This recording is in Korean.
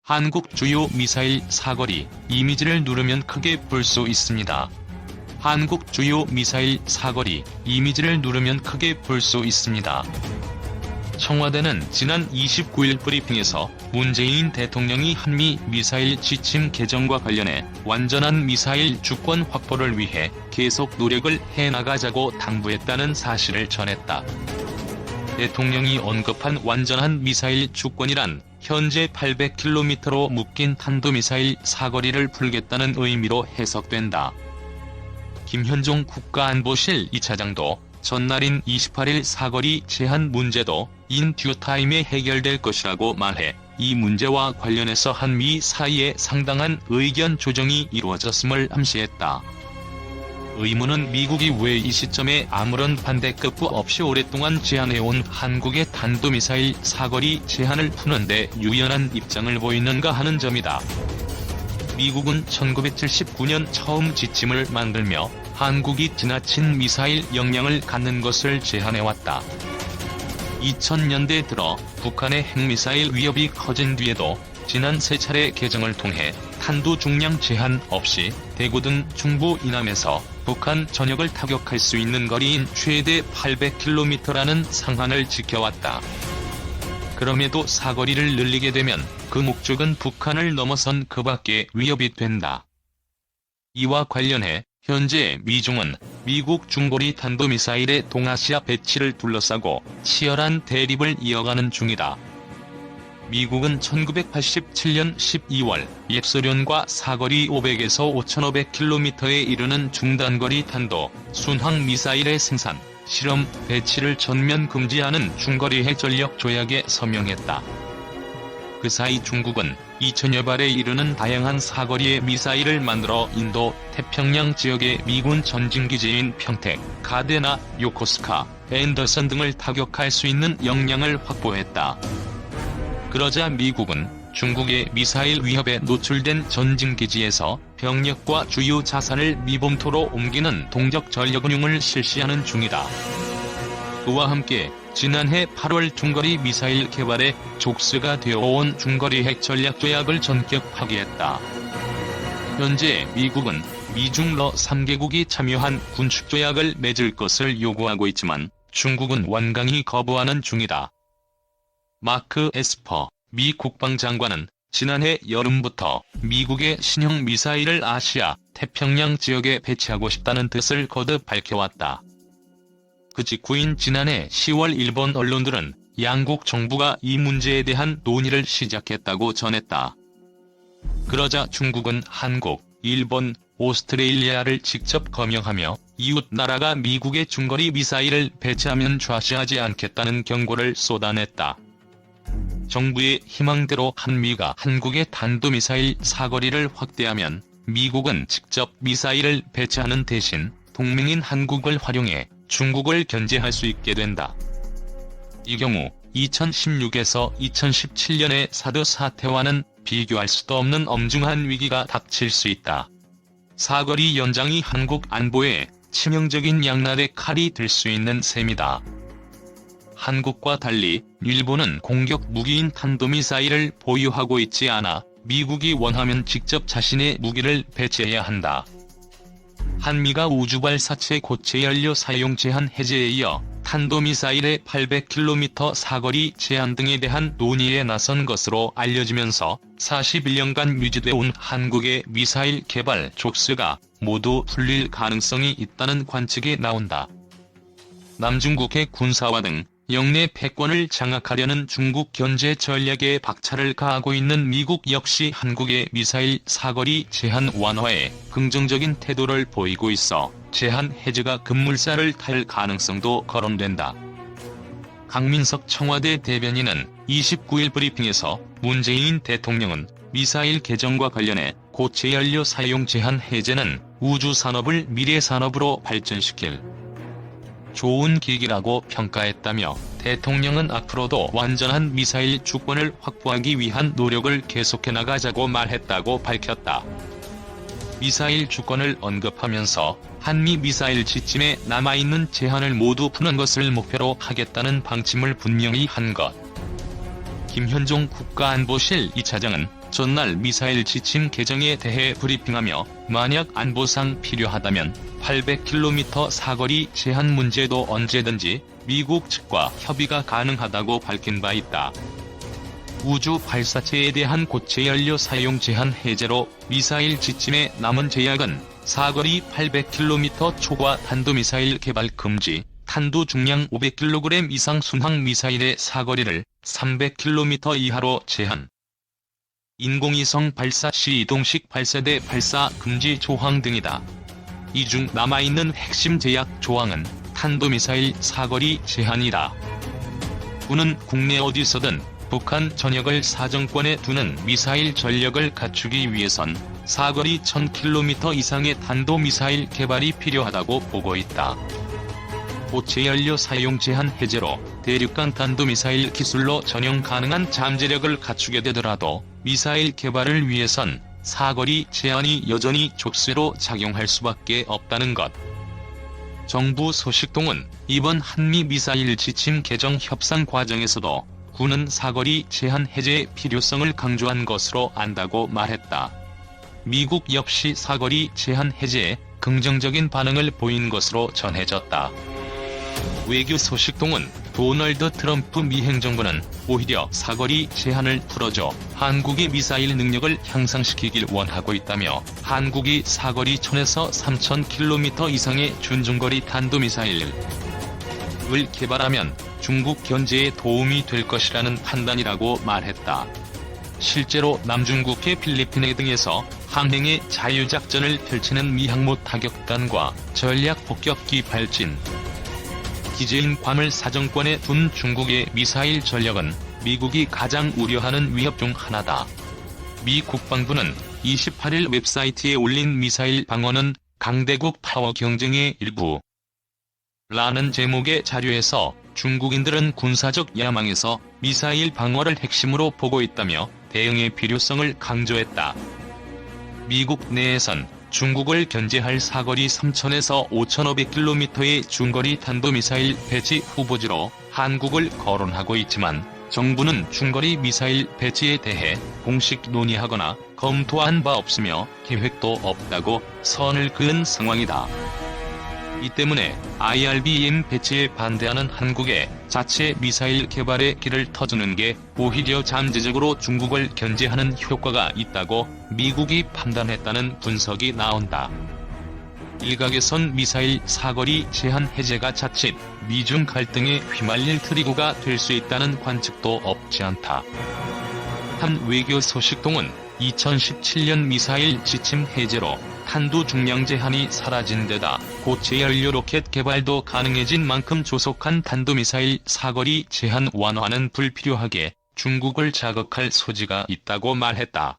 한국 주요 미사일 사거리, 이미지를 누르면 크게 볼 수 있습니다. 한국 주요 미사일 사거리, 이미지를 누르면 크게 볼 수 있습니다. 청와대는 지난 29일 브리핑에서 문재인 대통령이 한미 미사일 지침 개정과 관련해 완전한 미사일 주권 확보를 위해 계속 노력을 해나가자고 당부했다는 사실을 전했다. 대통령이 언급한 완전한 미사일 주권이란 현재 800km로 묶인 탄도미사일 사거리를 풀겠다는 의미로 해석된다. 김현종 국가안보실 2차장도 전날인 28일 사거리 제한 문제도 인 듀타임에 해결될 것이라고 말해 이 문제와 관련해서 한미 사이에 상당한 의견 조정이 이루어졌음을 암시했다. 의문은 미국이 왜 이 시점에 아무런 반대급부 없이 오랫동안 제한해온 한국의 탄도미사일 사거리 제한을 푸는데 유연한 입장을 보이는가 하는 점이다. 미국은 1979년 처음 지침을 만들며 한국이 지나친 미사일 역량을 갖는 것을 제한해왔다. 2000년대 들어 북한의 핵미사일 위협이 커진 뒤에도 지난 3차례 개정을 통해 탄도 중량 제한 없이 대구 등 중부 이남에서 북한 전역을 타격할 수 있는 거리인 최대 800km라는 상한을 지켜왔다. 그럼에도 사거리를 늘리게 되면 그 목적은 북한을 넘어선 그 밖의 위협이 된다. 이와 관련해 현재 미중은 미국 중거리 탄도미사일의 동아시아 배치를 둘러싸고 치열한 대립을 이어가는 중이다. 미국은 1987년 12월 옛소련과 사거리 500에서 5500km에 이르는 중단거리 탄도 순항 미사일의 생산, 실험, 배치를 전면 금지하는 중거리 핵전력 조약에 서명했다. 그 사이 중국은 2000여 발에 이르는 다양한 사거리의 미사일을 만들어 인도, 태평양 지역의 미군 전진기지인 평택, 가데나, 요코스카, 앤더선 등을 타격할 수 있는 역량을 확보했다. 그러자 미국은 중국의 미사일 위협에 노출된 전진기지에서 병력과 주요 자산을 미봉토로 옮기는 동적 전력 운용을 실시하는 중이다. 그와 함께 지난해 8월 중거리 미사일 개발에 족쇄가 되어온 중거리 핵전략 조약을 전격 파기했다. 현재 미국은 미중러 3개국이 참여한 군축조약을 맺을 것을 요구하고 있지만 중국은 완강히 거부하는 중이다. 마크 에스퍼 미 국방장관은 지난해 여름부터 미국의 신형 미사일을 아시아, 태평양 지역에 배치하고 싶다는 뜻을 거듭 밝혀왔다. 그 직후인 지난해 10월 일본 언론들은 양국 정부가 이 문제에 대한 논의를 시작했다고 전했다. 그러자 중국은 한국, 일본, 오스트레일리아를 직접 거명하며 이웃 나라가 미국의 중거리 미사일을 배치하면 좌시하지 않겠다는 경고를 쏟아냈다. 정부의 희망대로 한미가 한국의 탄도미사일 사거리를 확대하면 미국은 직접 미사일을 배치하는 대신 동맹인 한국을 활용해 중국을 견제할 수 있게 된다. 이 경우 2016에서 2017년의 사드 사태와는 비교할 수도 없는 엄중한 위기가 닥칠 수 있다. 사거리 연장이 한국 안보에 치명적인 양날의 칼이 될 수 있는 셈이다. 한국과 달리 일본은 공격 무기인 탄도미사일을 보유하고 있지 않아 미국이 원하면 직접 자신의 무기를 배치해야 한다. 한미가 우주발사체 고체 연료 사용 제한 해제에 이어 탄도미사일의 800km 사거리 제한 등에 대한 논의에 나선 것으로 알려지면서 41년간 유지돼온 한국의 미사일 개발 족쇄가 모두 풀릴 가능성이 있다는 관측이 나온다. 남중국해 군사화 등 영내 패권을 장악하려는 중국 견제 전략에 박차를 가하고 있는 미국 역시 한국의 미사일 사거리 제한 완화에 긍정적인 태도를 보이고 있어 제한 해제가 급물살을 탈 가능성도 거론된다. 강민석 청와대 대변인은 29일 브리핑에서 문재인 대통령은 미사일 개정과 관련해 고체 연료 사용 제한 해제는 우주산업을 미래산업으로 발전시킬 좋은 계기라고 평가했다며 대통령은 앞으로도 완전한 미사일 주권을 확보하기 위한 노력을 계속해 나가자고 말했다고 밝혔다. 미사일 주권을 언급하면서 한미 미사일 지침에 남아있는 제한을 모두 푸는 것을 목표로 하겠다는 방침을 분명히 한 것. 김현종 국가안보실 2차장은 전날 미사일 지침 개정에 대해 브리핑하며 만약 안보상 필요하다면 800km 사거리 제한 문제도 언제든지 미국 측과 협의가 가능하다고 밝힌 바 있다. 우주 발사체에 대한 고체 연료 사용 제한 해제로 미사일 지침에 남은 제약은 사거리 800km 초과 탄도미사일 개발 금지, 탄두 중량 500kg 이상 순항 미사일의 사거리를 300km 이하로 제한, 인공위성 발사 시 이동식 발사대 발사 금지 조항 등이다. 이 중 남아있는 핵심 제약 조항은 탄도미사일 사거리 제한이다. 군은 국내 어디서든 북한 전역을 사정권에 두는 미사일 전력을 갖추기 위해선 사거리 1000km 이상의 탄도미사일 개발이 필요하다고 보고 있다. 고체 연료 사용 제한 해제로 대륙간 탄도미사일 기술로 전용 가능한 잠재력을 갖추게 되더라도 미사일 개발을 위해선 사거리 제한이 여전히 족쇄로 작용할 수밖에 없다는 것. 정부 소식통은 이번 한미 미사일 지침 개정 협상 과정에서도 군은 사거리 제한 해제의 필요성을 강조한 것으로 안다고 말했다. 미국 역시 사거리 제한 해제에 긍정적인 반응을 보인 것으로 전해졌다. 외교 소식통은 도널드 트럼프 미 행정부는 오히려 사거리 제한을 풀어줘 한국의 미사일 능력을 향상시키길 원하고 있다며 한국이 사거리 1000에서 3000km 이상의 준중거리 탄도미사일을 개발하면 중국 견제에 도움이 될 것이라는 판단이라고 말했다. 실제로 남중국해 필리핀해 등에서 항행의 자유작전을 펼치는 미 항모 타격단과 전략 폭격기 발진, 기재인 괌을 사정권에 둔 중국의 미사일 전력은 미국이 가장 우려하는 위협 중 하나다. 미 국방부는 28일 웹사이트에 올린 미사일 방어는 강대국 파워 경쟁의 일부 라는 제목의 자료에서 중국인들은 군사적 야망에서 미사일 방어를 핵심으로 보고 있다며 대응의 필요성을 강조했다. 미국 내에선 중국을 견제할 사거리 3000에서 5500km의 중거리 탄도미사일 배치 후보지로 한국을 거론하고 있지만 정부는 중거리 미사일 배치에 대해 공식 논의하거나 검토한 바 없으며 계획도 없다고 선을 그은 상황이다. 이 때문에 IRBM 배치에 반대하는 한국의 자체 미사일 개발의 길을 터주는 게 오히려 잠재적으로 중국을 견제하는 효과가 있다고 미국이 판단했다는 분석이 나온다. 일각에선 미사일 사거리 제한 해제가 자칫 미중 갈등에 휘말릴 트리거가 될 수 있다는 관측도 없지 않다. 한 외교 소식통은 2017년 미사일 지침 해제로 탄두 중량 제한이 사라진 데다 고체 연료 로켓 개발도 가능해진 만큼 조속한 탄도미사일 사거리 제한 완화는 불필요하게 중국을 자극할 소지가 있다고 말했다.